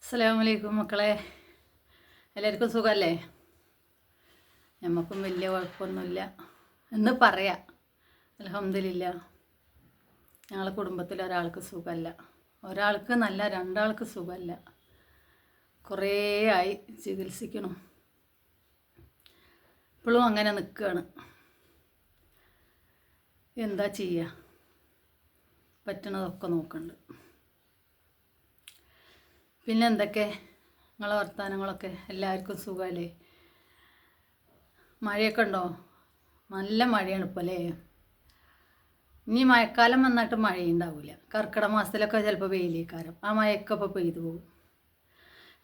അസ്സലാമലൈക്കും മക്കളെ, എല്ലാവർക്കും സുഖമല്ലേ? നമുക്കും വലിയ കുഴപ്പമൊന്നുമില്ല എന്ന് പറയാം. അൽഹംദുലില്ലാ. ഞങ്ങളെ കുടുംബത്തിൽ ഒരാൾക്ക് സുഖമല്ല, ഒരാൾക്ക് നല്ല രണ്ടാൾക്ക് സുഖമല്ല. കുറേ ആയി ചികിത്സിക്കണം, ഇപ്പോഴും അങ്ങനെ നിൽക്കുകയാണ്. എന്താ ചെയ്യുക, പറ്റണതൊക്കെ നോക്കുന്നുണ്ട്. പിന്നെ എന്തൊക്കെ നിങ്ങളെ വർത്തമാനങ്ങളൊക്കെ? എല്ലാവർക്കും സുഖമല്ലേ? മഴയൊക്കെ ഉണ്ടോ? നല്ല മഴയാണ് ഇപ്പോൾ അല്ലേ? ഇനി മഴക്കാലം വന്നിട്ട് മഴയുണ്ടാവില്ല. കർക്കിടക മാസത്തിലൊക്കെ ചിലപ്പോൾ വെയിലേക്കാരം, ആ മഴയൊക്കെ ഇപ്പോൾ പെയ്തു പോകും.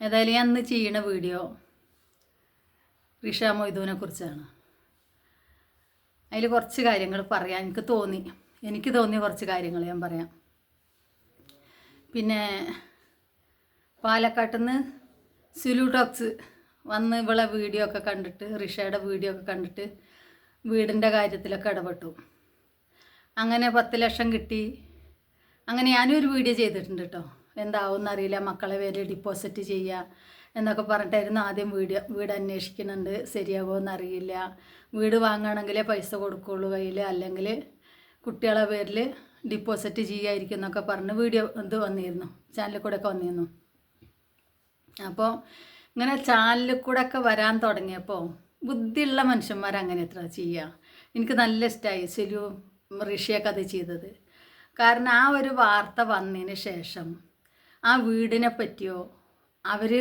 ഏതായാലും ഞാൻ അന്ന് ചെയ്യണ വീഡിയോ റിഷ മൊയ്തുവിനെ കുറിച്ചാണ്. അതിൽ കുറച്ച് കാര്യങ്ങൾ പറയാൻ എനിക്ക് തോന്നിയ കുറച്ച് കാര്യങ്ങൾ ഞാൻ പറയാം. പിന്നെ പാലക്കാട്ടിൽ നിന്ന് സുലു ടോക്സ് വന്ന് ഇവളെ വീഡിയോ ഒക്കെ കണ്ടിട്ട്, റിഷയുടെ വീഡിയോ ഒക്കെ കണ്ടിട്ട് വീടിൻ്റെ കാര്യത്തിലൊക്കെ ഇടപെട്ടു. അങ്ങനെ 10 ലക്ഷം കിട്ടി. അങ്ങനെ ഞാനും ഒരു വീഡിയോ ചെയ്തിട്ടുണ്ട് കേട്ടോ. എന്താവുമെന്ന് അറിയില്ല, മക്കളെ പേര് ഡിപ്പോസിറ്റ് ചെയ്യുക എന്നൊക്കെ പറഞ്ഞിട്ടായിരുന്നു ആദ്യം വീട് അന്വേഷിക്കുന്നുണ്ട്. ശരിയാകുമോ അറിയില്ല. വീട് വാങ്ങുകയാണെങ്കിലേ പൈസ കൊടുക്കുകയുള്ളൂ കയ്യിൽ, അല്ലെങ്കിൽ കുട്ടികളെ പേരിൽ ഡിപ്പോസിറ്റ് ചെയ്യുമായിരിക്കും എന്നൊക്കെ പറഞ്ഞ് വീഡിയോ വന്നിരുന്നു, ചാനലിൽ കൂടെ ഒക്കെ വന്നിരുന്നു. അപ്പോൾ ഇങ്ങനെ ചാനലിൽ കൂടെ ഒക്കെ വരാൻ തുടങ്ങിയപ്പോൾ ബുദ്ധിയുള്ള മനുഷ്യന്മാർ അങ്ങനെ എത്ര ചെയ്യുക. എനിക്ക് നല്ല ഇഷ്ടമായി സുലു ഋഷിയൊക്കെ അത് ചെയ്തത്. കാരണം ആ ഒരു വാർത്ത വന്നതിന് ശേഷം ആ വീടിനെ പറ്റിയോ അവർ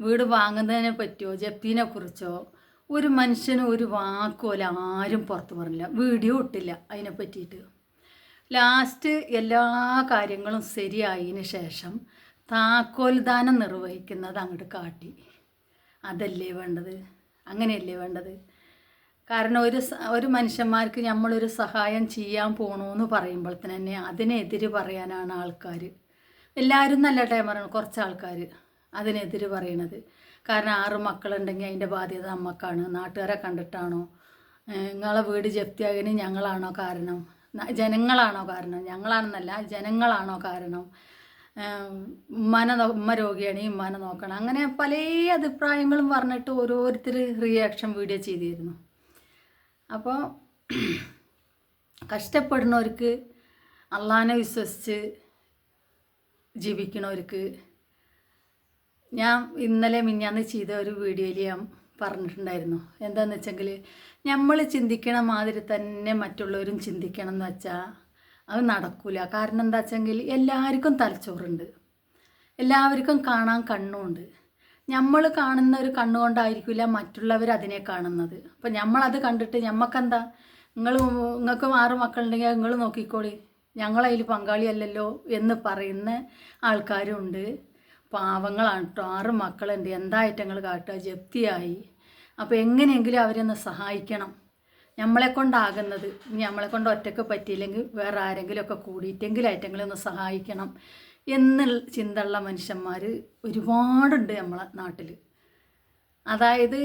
വീട് വാങ്ങുന്നതിനെ പറ്റിയോ ജപ്തിനെ കുറിച്ചോ ഒരു മനുഷ്യനും ഒരു വാക്കുമല്ല ആരും പുറത്ത് പറഞ്ഞില്ല, വീഡിയോ ഇട്ടില്ല അതിനെ പറ്റിയിട്ട്. ലാസ്റ്റ് എല്ലാ കാര്യങ്ങളും ശരിയായതിന് ശേഷം താക്കോൽദാനം നിർവഹിക്കുന്നത് അങ്ങോട്ട് കാട്ടി. അതല്ലേ വേണ്ടത്? അങ്ങനെയല്ലേ വേണ്ടത്? കാരണം ഒരു മനുഷ്യന്മാർക്ക് നമ്മളൊരു സഹായം ചെയ്യാൻ പോകണമെന്ന് പറയുമ്പോൾ തന്നെ അതിനെതിര് പറയാനാണ് ആൾക്കാർ. എല്ലാവരും നല്ല ടൈം പറയണം, കുറച്ച് ആൾക്കാർ അതിനെതിര് പറയണത്. കാരണം 6 മക്കളുണ്ടെങ്കിൽ അതിൻ്റെ ബാധ്യത നമുക്കാണ്, നാട്ടുകാരെ കണ്ടിട്ടാണോ? നിങ്ങളെ വീട് ജപ്തിയാകാൻ ഞങ്ങളാണോ കാരണം? ജനങ്ങളാണോ കാരണം? ഞങ്ങളാണെന്നല്ല, ജനങ്ങളാണോ കാരണം? ഉമ്മ രോഗിയാണ്, ഈ ഉമ്മാനെ നോക്കണം. അങ്ങനെ പല അഭിപ്രായങ്ങളും പറഞ്ഞിട്ട് ഓരോരുത്തർ റിയാക്ഷൻ വീഡിയോ ചെയ്തിരുന്നു. അപ്പോൾ കഷ്ടപ്പെടുന്നവർക്ക്, അള്ളാനെ വിശ്വസിച്ച് ജീവിക്കണവർക്ക്, ഞാൻ ഇന്നലെ മിഞ്ഞാന്ന് ചെയ്ത ഒരു വീഡിയോയിൽ ഞാൻ പറഞ്ഞിട്ടുണ്ടായിരുന്നു. എന്താണെന്ന് വെച്ചെങ്കിൽ നമ്മൾ ചിന്തിക്കണ മാതിരി തന്നെ മറ്റുള്ളവരും ചിന്തിക്കണം എന്ന് വെച്ചാൽ അത് നടക്കില്ല. കാരണം എന്താ വെച്ചെങ്കിൽ എല്ലാവർക്കും തലച്ചോറുണ്ട്, എല്ലാവർക്കും കാണാൻ കണ്ണുമുണ്ട്. നമ്മൾ കാണുന്ന ഒരു കണ്ണുകൊണ്ടായിരിക്കില്ല മറ്റുള്ളവർ അതിനെ കാണുന്നത്. അപ്പം നമ്മളത് കണ്ടിട്ട് നമുക്കെന്താ, നിങ്ങൾക്ക് 6 മക്കളുണ്ടെങ്കിൽ നിങ്ങൾ നോക്കിക്കോളി, ഞങ്ങളതിൽ പങ്കാളിയല്ലല്ലോ എന്ന് പറയുന്ന ആൾക്കാരുണ്ട്. പാവങ്ങളാണ് കേട്ടോ, 6 മക്കളുണ്ട്, എന്തായിട്ട് ഞങ്ങൾ കാട്ടുക, ജപ്തിയായി. അപ്പോൾ എങ്ങനെയെങ്കിലും അവരൊന്ന് സഹായിക്കണം. നമ്മളെ കൊണ്ടാകുന്നത്, ഇനി നമ്മളെ കൊണ്ട് ഒറ്റയ്ക്ക് പറ്റിയില്ലെങ്കിൽ വേറെ ആരെങ്കിലുമൊക്കെ കൂടിയിട്ടെങ്കിലും ആയിട്ടെങ്കിലും സഹായിക്കണം എന്നുള്ള ചിന്തയുള്ള മനുഷ്യന്മാർ ഒരുപാടുണ്ട് നമ്മളെ നാട്ടിൽ. അതായത്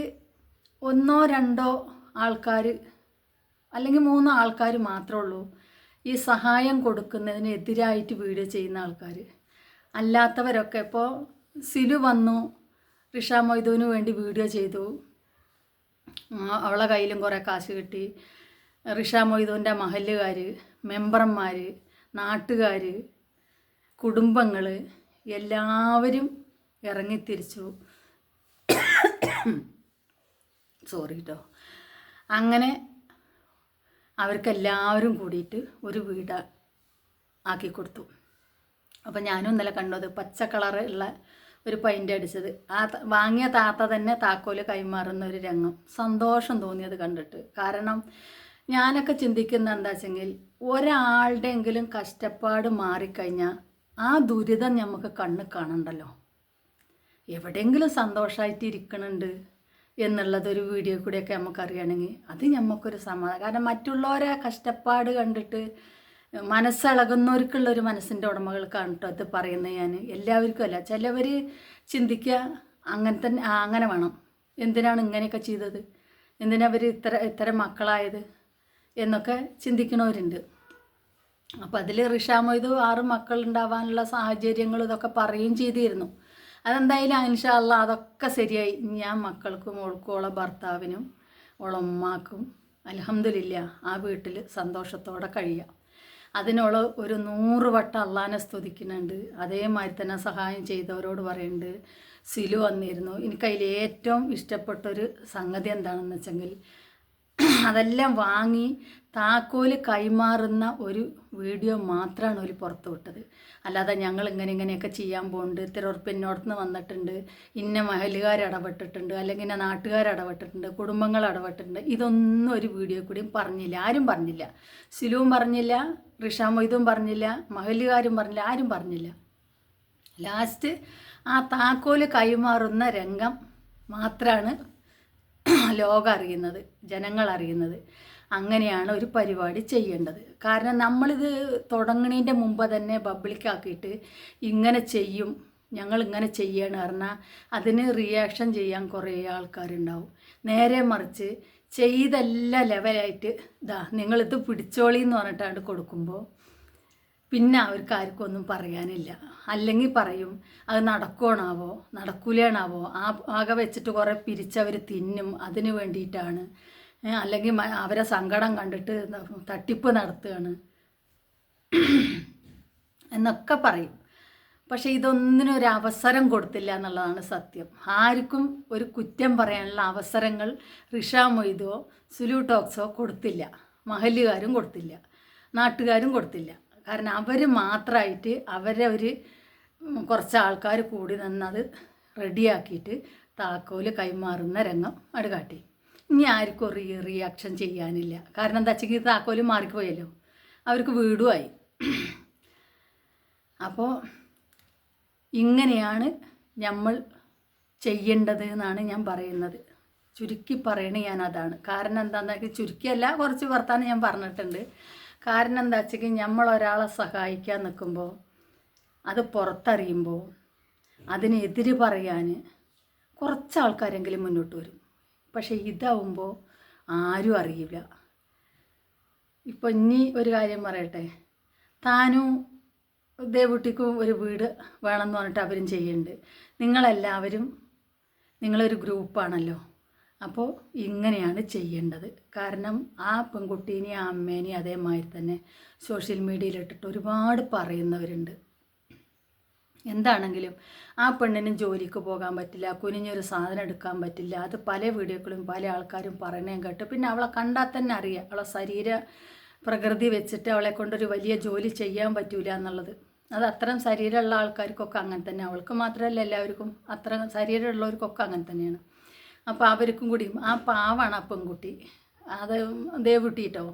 1 2 ആൾക്കാർ അല്ലെങ്കിൽ 3 ആൾക്കാർ മാത്രമേ ഉള്ളൂ ഈ സഹായം കൊടുക്കുന്നതിന് എതിരായിട്ട് വീഡിയോ ചെയ്യുന്ന ആൾക്കാർ. അല്ലാത്തവരൊക്കെ ഇപ്പോൾ സിലു വന്നു, റിഷ മൊയ്തുവിന് വേണ്ടി വീഡിയോ ചെയ്തു, അവളെ കയ്യിലും കുറേ കാശ് കിട്ടി. റിഷ മൊയ്തുവിൻ്റെ മഹല്ലുകാർ, മെമ്പർമാർ, നാട്ടുകാർ, കുടുംബങ്ങൾ എല്ലാവരും ഇറങ്ങിത്തിരിച്ചു. സോറി കേട്ടോ. അങ്ങനെ അവർക്കെല്ലാവരും കൂടിയിട്ട് ഒരു വീട് ആക്കി കൊടുത്തു. അപ്പം ഞാനും ഇന്നലെ കണ്ടത് പച്ച കളറ് ഉള്ള ഒരു പെയിൻ്റ് അടിച്ചത്, ആ വാങ്ങിയ താത്ത തന്നെ താക്കോല് കൈമാറുന്ന ഒരു രംഗം സന്തോഷം തോന്നിയത് കണ്ടിട്ട്. കാരണം ഞാനൊക്കെ ചിന്തിക്കുന്ന എന്താ വെച്ചെങ്കിൽ ഒരാളുടെയെങ്കിലും കഷ്ടപ്പാട് മാറിക്കഴിഞ്ഞാൽ ആ ദുരിതം നമുക്ക് കണ്ണ് കാണണ്ടല്ലോ. എവിടെയെങ്കിലും സന്തോഷമായിട്ട് ഇരിക്കണുണ്ട് എന്നുള്ളതൊരു വീഡിയോ കൂടിയൊക്കെ നമുക്കറിയണമെങ്കിൽ അത് നമുക്കൊരു സമാധാനം. കാരണം മറ്റുള്ളവരെ കഷ്ടപ്പാട് കണ്ടിട്ട് മനസ്സിളകുന്നവർക്കുള്ളൊരു മനസ്സിൻ്റെ ഉടമകൾക്കാണ് കേട്ടോ അത് പറയുന്നത്. ഞാൻ എല്ലാവർക്കും അല്ല, ചിലവർ ചിന്തിക്കുക അങ്ങനെ തന്നെ, അങ്ങനെ വേണം, എന്തിനാണ് ഇങ്ങനെയൊക്കെ ചെയ്തത്, എന്തിനവർ ഇത്ര മക്കളായത് എന്നൊക്കെ ചിന്തിക്കണവരുണ്ട്. അപ്പോൾ അതിൽ റിഷ മൊയ്തു 6 മക്കളുണ്ടാവാനുള്ള സാഹചര്യങ്ങൾ ഇതൊക്കെ പറയുകയും ചെയ്തിരുന്നു. അതെന്തായാലും ഇൻഷാ അല്ലാ അതൊക്കെ ശരിയായി. ഞാൻ മക്കൾക്കും ഓൾക്കോളെ ഭർത്താവിനും ഓളെ ഉമ്മാക്കും അൽഹംദുലില്ലാ ആ വീട്ടിൽ സന്തോഷത്തോടെ കഴിയാം. അതിനോട് ഒരു 100 വട്ടം അള്ളാനെ സ്തുതിക്കുന്നുണ്ട്. അതേമാതിരി തന്നെ സഹായം ചെയ്തവരോട് പറയുന്നുണ്ട്. സിലു വന്നിരുന്നു. എനിക്കതിൽ ഏറ്റവും ഇഷ്ടപ്പെട്ടൊരു സംഗതി എന്താണെന്ന് വെച്ചെങ്കിൽ അതെല്ലാം വാങ്ങി താക്കോല് കൈമാറുന്ന ഒരു വീഡിയോ മാത്രമാണ് ഒരു പുറത്തു വിട്ടത്. അല്ലാതെ ഞങ്ങൾ ഇങ്ങനെയൊക്കെ ചെയ്യാൻ പോകുന്നുണ്ട്, ഇത്ര ഉറപ്പ് എന്നോടത്തുനിന്ന് വന്നിട്ടുണ്ട്, ഇന്ന മഹലുകാർ ഇടപെട്ടിട്ടുണ്ട്, അല്ലെങ്കിൽ ഇന്ന നാട്ടുകാർ ഇടപെട്ടിട്ടുണ്ട്, കുടുംബങ്ങൾ ഇടപെട്ടിട്ടുണ്ട്, ഇതൊന്നും ഒരു വീഡിയോ കൂടിയും പറഞ്ഞില്ല. ആരും പറഞ്ഞില്ല. സിലുവും പറഞ്ഞില്ല, റിഷാ മൊയ്തും പറഞ്ഞില്ല, മഹലുകാരും പറഞ്ഞില്ല, ആരും പറഞ്ഞില്ല. ലാസ്റ്റ് ആ താക്കോല് കൈമാറുന്ന രംഗം മാത്രമാണ് ലോകം അറിയുന്നത്, ജനങ്ങൾ അറിയുന്നത്. അങ്ങനെയാണ് ഒരു പരിപാടി ചെയ്യേണ്ടത്. കാരണം നമ്മളിത് തുടങ്ങണതിൻ്റെ മുമ്പ് തന്നെ പബ്ലിക്കാക്കിയിട്ട് ഇങ്ങനെ ചെയ്യും, ഞങ്ങൾ ഇങ്ങനെ ചെയ്യണം പറഞ്ഞാൽ അതിന് റിയാക്ഷൻ ചെയ്യാൻ കുറേ ആൾക്കാരുണ്ടാവും. നേരെ മറിച്ച് ചെയ്തെല്ലാം ലെവലായിട്ട് നിങ്ങളിത് പിടിച്ചോളി എന്ന് പറഞ്ഞിട്ടാണ് കൊടുക്കുമ്പോൾ പിന്നെ അവർക്ക് ആർക്കും ഒന്നും പറയാനില്ല. അല്ലെങ്കിൽ പറയും അത് നടക്കണാവോ നടക്കൂലേണാവോ, ആകെ വെച്ചിട്ട് കുറേ പിരിച്ചവർ തിന്നും, അതിന് വേണ്ടിയിട്ടാണ്, അല്ലെങ്കിൽ അവരെ സങ്കടം കണ്ടിട്ട് തട്ടിപ്പ് നടത്തുകയാണ് എന്നൊക്കെ പറയും. പക്ഷേ ഇതൊന്നിനും ഒരു അവസരം കൊടുത്തില്ല എന്നുള്ളതാണ് സത്യം. ആർക്കും ഒരു കുറ്റം പറയാനുള്ള അവസരങ്ങൾ റിഷാ മൊയ്തോ സുലു ടോക്സോ കൊടുത്തില്ല, മഹല്ലുകാരും കൊടുത്തില്ല, നാട്ടുകാരും കൊടുത്തില്ല. കാരണം അവർ മാത്രമായിട്ട് അവരെ കുറച്ച് ആൾക്കാർ കൂടി നിന്നത് റെഡിയാക്കിയിട്ട് താക്കോല് കൈമാറുന്ന രംഗം അത് കാട്ടി. ഇനി ആർക്കും റിയാക്ഷൻ ചെയ്യാനില്ല. കാരണം എന്താ വെച്ചെങ്കിൽ താക്കോല് മാറിപ്പോയല്ലോ, അവർക്ക് വീടുമായി. അപ്പോൾ ഇങ്ങനെയാണ് നമ്മൾ ചെയ്യേണ്ടത് എന്നാണ് ഞാൻ പറയുന്നത്. ചുരുക്കി പറയണ ഞാൻ അതാണ്. കാരണം എന്താണെന്ന് വെച്ചാൽ ചുരുക്കിയല്ല, കുറച്ച് വർത്താനം ഞാൻ പറഞ്ഞിട്ടുണ്ട്. കാരണം എന്താ വെച്ചെങ്കിൽ നമ്മളൊരാളെ സഹായിക്കാൻ നിൽക്കുമ്പോൾ അത് പുറത്തറിയുമ്പോൾ അതിനെതിര് പറയാൻ കുറച്ച് ആൾക്കാരെങ്കിലും മുന്നോട്ട് വരും. പക്ഷേ ഇതാവുമ്പോൾ ആരും അറിയില്ല. ഇപ്പോൾ ഇനി ഒരു കാര്യം പറയട്ടെ, താനും ദേവുട്ടിക്കും ഒരു വീട് വേണമെന്ന് പറഞ്ഞിട്ട് അവരും ചെയ്യുന്നുണ്ട്. നിങ്ങളെല്ലാവരും നിങ്ങളൊരു ഗ്രൂപ്പാണല്ലോ. അപ്പോൾ ഇങ്ങനെയാണ് ചെയ്യേണ്ടത്. കാരണം ആ പെൺകുട്ടീനെയും ആ അമ്മേനെയും അതേമാതിരി തന്നെ സോഷ്യൽ മീഡിയയിലിട്ടിട്ട് ഒരുപാട് പറയുന്നവരുണ്ട്. എന്താണെങ്കിലും ആ പെണ്ണിനും ജോലിക്ക് പോകാൻ പറ്റില്ല, കുനിഞ്ഞൊരു സാധനം എടുക്കാൻ പറ്റില്ല. അത് പല വീഡിയോകളും പല ആൾക്കാരും പറയണേം കേട്ട്. പിന്നെ അവളെ കണ്ടാൽ തന്നെ അറിയാം അവളെ ശരീര പ്രകൃതി വെച്ചിട്ട് അവളെ കൊണ്ടൊരു വലിയ ജോലി ചെയ്യാൻ പറ്റൂല എന്നുള്ളത്. അത് അത്തരം ശരീരമുള്ള ആൾക്കാർക്കൊക്കെ അങ്ങനെ തന്നെ, അവൾക്ക് മാത്രമല്ല എല്ലാവർക്കും അത്തരം ശരീരമുള്ളവർക്കൊക്കെ അങ്ങനെ തന്നെയാണ്. അപ്പോൾ അവർക്കും കൂടി ആ പാവാണ് ആ പെൺകുട്ടി, അത് ദേവുട്ടിട്ടോ.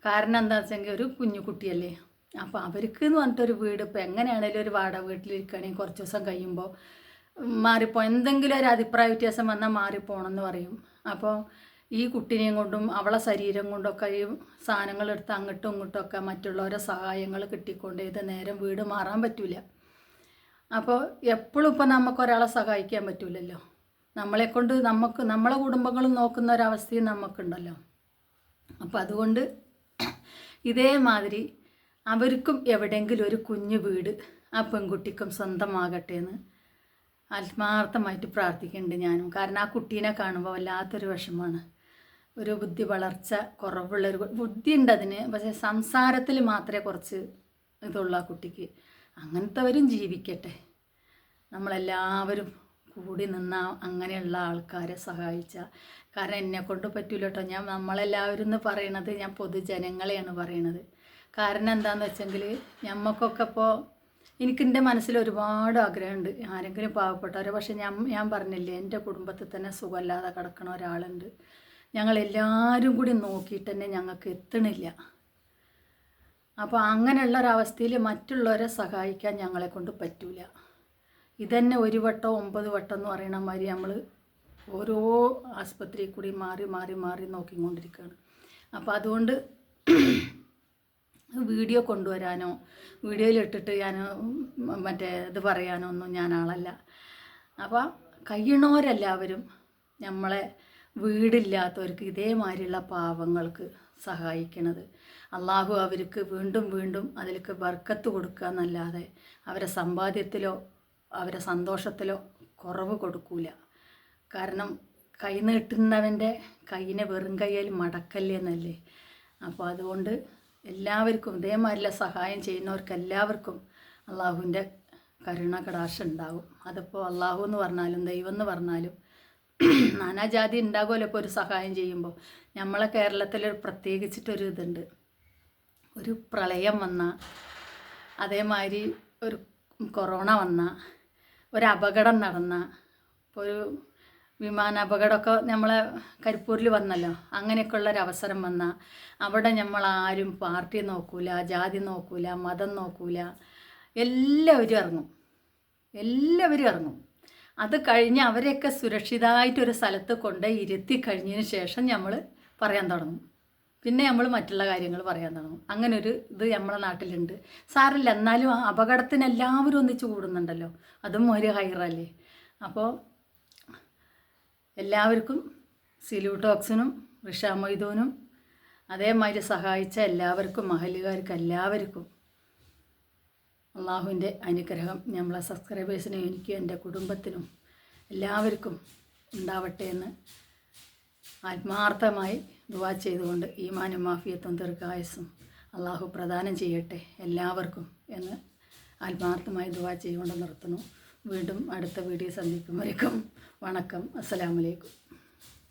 കാരണം എന്താ വെച്ചെങ്കിൽ ഒരു കുഞ്ഞു കുട്ടിയല്ലേ. അപ്പോൾ അവർക്ക് എന്ന് പറഞ്ഞിട്ടൊരു വീട് ഇപ്പോൾ എങ്ങനെയാണെങ്കിലും ഒരു വാടക വീട്ടിലിരിക്കുകയാണെങ്കിൽ കുറച്ച് ദിവസം കഴിയുമ്പോൾ എന്തെങ്കിലും ഒരു അഭിപ്രായ വ്യത്യാസം വന്നാൽ മാറിപ്പോണമെന്ന് പറയും. അപ്പോൾ ഈ കുട്ടീനെയും കൊണ്ടും അവളെ ശരീരം കൊണ്ടൊക്കെ ഈ സാധനങ്ങൾ എടുത്ത് അങ്ങോട്ടും ഇങ്ങോട്ടുമൊക്കെ മറ്റുള്ളവരെ സഹായങ്ങൾ കിട്ടിക്കൊണ്ട് ഇത് നേരം വീട് മാറാൻ പറ്റില്ല. അപ്പോൾ എപ്പോഴും ഇപ്പോൾ നമുക്കൊരാളെ സഹായിക്കാൻ പറ്റില്ലല്ലോ. നമ്മളെക്കൊണ്ട് നമ്മളെ കുടുംബങ്ങളും നോക്കുന്ന ഒരവസ്ഥയും നമുക്കുണ്ടല്ലോ. അപ്പോൾ അതുകൊണ്ട് ഇതേമാതിരി അവർക്കും എവിടെയെങ്കിലും ഒരു കുഞ്ഞു വീട് ആ പെൺകുട്ടിക്കും സ്വന്തമാകട്ടെ എന്ന് ആത്മാർത്ഥമായിട്ട് പ്രാർത്ഥിക്കുന്നുണ്ട് ഞാനും. കാരണം ആ കുട്ടീനെ കാണുമ്പോൾ വല്ലാത്തൊരു വിഷമമാണ്. ഒരു ബുദ്ധി വളർച്ച കുറവുള്ളൊരു ബുദ്ധിയുണ്ട് അതിന്, പക്ഷേ സംസാരത്തിൽ മാത്രമേ കുറച്ച് ഇതുള്ളൂ ആ കുട്ടിക്ക്. അങ്ങനത്തെവരും ജീവിക്കട്ടെ. നമ്മളെല്ലാവരും കൂടി നിന്ന അങ്ങനെയുള്ള ആൾക്കാരെ സഹായിച്ച. കാരണം എന്നെക്കൊണ്ട് പറ്റൂല കേട്ടോ, നമ്മളെല്ലാവരും എന്ന് പറയണത് ഞാൻ പൊതുജനങ്ങളെയാണ് പറയണത്. കാരണം എന്താണെന്ന് വെച്ചെങ്കിൽ ഞമ്മക്കൊക്കെ ഇപ്പോൾ എനിക്കെൻ്റെ മനസ്സിൽ ഒരുപാട് ആഗ്രഹമുണ്ട് ആരെങ്കിലും പാവപ്പെട്ടവരെ. പക്ഷെ ഞാൻ പറഞ്ഞില്ലേ, എൻ്റെ കുടുംബത്തിൽ തന്നെ സുഖമില്ലാതെ കിടക്കണ ഒരാളുണ്ട്. ഞങ്ങളെല്ലാവരും കൂടി നോക്കിയിട്ട് തന്നെ ഞങ്ങൾക്ക് എത്തണില്ല. അപ്പോൾ അങ്ങനെയുള്ളൊരവസ്ഥയിൽ മറ്റുള്ളവരെ സഹായിക്കാൻ ഞങ്ങളെ കൊണ്ട് പറ്റൂല. ഇതന്നെ 1 വട്ടം 9 വട്ടം എന്ന് പറയണ മാതിരി നമ്മൾ ഓരോ ആസ്പത്രിയിൽ കൂടി മാറി മാറി മാറി നോക്കിക്കൊണ്ടിരിക്കുകയാണ്. അപ്പോൾ അതുകൊണ്ട് വീഡിയോ കൊണ്ടുവരാനോ വീഡിയോയിലിട്ടിട്ട് ഞാൻ ഇത് പറയാനോ ഒന്നും ഞാൻ ആളല്ല. അപ്പോൾ കഴിയണവരെല്ലാവരും നമ്മളെ വീടില്ലാത്തവർക്ക് ഇതേമാതിരിയുള്ള പാവങ്ങൾക്ക് സഹായിക്കണത്. അള്ളാഹു അവർക്ക് വീണ്ടും വീണ്ടും അതിലേക്ക് ബർക്കത്ത് കൊടുക്കുക എന്നല്ലാതെ അവരെ സമ്പാദ്യത്തിലോ അവരെ സന്തോഷത്തിലോ കുറവ് കൊടുക്കൂല. കാരണം കൈ നീട്ടുന്നവൻ്റെ കൈയിനെ വെറും കയ്യിൽ മടക്കല്ലേ എന്നല്ലേ. അപ്പോൾ അതുകൊണ്ട് എല്ലാവർക്കും ഇതേമാതിരിയുള്ള സഹായം ചെയ്യുന്നവർക്ക് എല്ലാവർക്കും അള്ളാഹുവിൻ്റെ കരുണ കടാക്ഷം ഉണ്ടാകും. അതിപ്പോൾ അള്ളാഹു എന്ന് പറഞ്ഞാലും ദൈവം എന്ന് പറഞ്ഞാലും നാനാജാതി ഉണ്ടാകുമല്ലോ. ഇപ്പോൾ ഒരു സഹായം ചെയ്യുമ്പോൾ നമ്മളെ കേരളത്തിലൊരു പ്രത്യേകിച്ചിട്ടൊരു ഇതുണ്ട്. ഒരു പ്രളയം വന്ന, അതേമാതിരി ഒരു കൊറോണ വന്ന, ഒരു അപകടം നടന്ന, ഇപ്പോൾ ഒരു വിമാന അപകടമൊക്കെ നമ്മളെ കരിപ്പൂരിൽ വന്നല്ലോ. അങ്ങനെയൊക്കെ ഉള്ളൊരവസരം വന്നാൽ അവിടെ നമ്മളാരും പാർട്ടി നോക്കൂല, ജാതി നോക്കൂല, മതം നോക്കൂല, എല്ലാവരും ഇറങ്ങും. അത് കഴിഞ്ഞ് അവരെയൊക്കെ സുരക്ഷിതമായിട്ടൊരു സ്ഥലത്ത് കൊണ്ട് ഇരുത്തി കഴിഞ്ഞതിന് ശേഷം നമ്മൾ പറയാൻ തുടങ്ങും. പിന്നെ നമ്മൾ മറ്റുള്ള കാര്യങ്ങൾ പറയാൻ തുടങ്ങും. അങ്ങനെ ഒരു ഇത് നമ്മളെ നാട്ടിലുണ്ട്. സാരമില്ല, എന്നാലും ആ അപകടത്തിന് എല്ലാവരും ഒന്നിച്ച് കൂടുന്നുണ്ടല്ലോ, അതും ഒരു ഹൈറല്ലേ. അപ്പോൾ എല്ലാവർക്കും സിലു ടോക്സിനും റിഷ മൊയ്തൂനും അതേമാതിരി സഹായിച്ച എല്ലാവർക്കും മഹല്ലുകാർക്ക് എല്ലാവർക്കും അള്ളാഹുവിൻ്റെ അനുഗ്രഹം നമ്മളെ സബ്സ്ക്രൈബേഴ്സിനും എനിക്കും എൻ്റെ കുടുംബത്തിനും എല്ലാവർക്കും ഉണ്ടാവട്ടെ എന്ന് ആത്മാർത്ഥമായി ദുആ ചെയ്തുകൊണ്ട് ഈമാനും മാഫിയത്തും ദീർഘായുസ്സും അള്ളാഹു പ്രദാനം ചെയ്യട്ടെ എല്ലാവർക്കും എന്ന് ആത്മാർത്ഥമായി ദുആ ചെയ്തുകൊണ്ട് നിർത്തുന്നു. വീണ്ടും അടുത്ത വീഡിയോ സന്ധിക്കുമ്പോഴേക്കും വണക്കം. അസ്സലാമു അലൈക്കും.